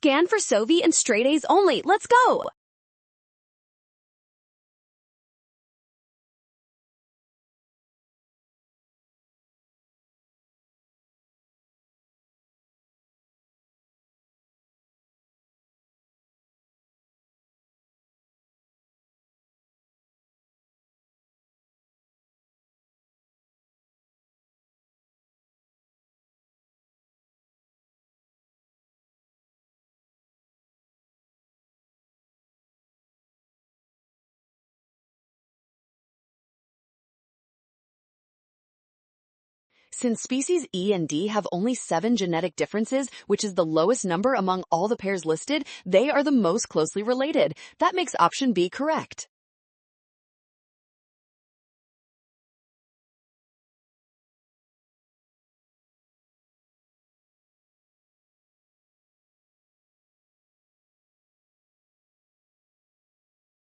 Scan for Sovi and straight A's only. Let's go! Since species E and D have only 7 genetic differences, which is the lowest number among all the pairs listed, they are the most closely related. That makes option B correct.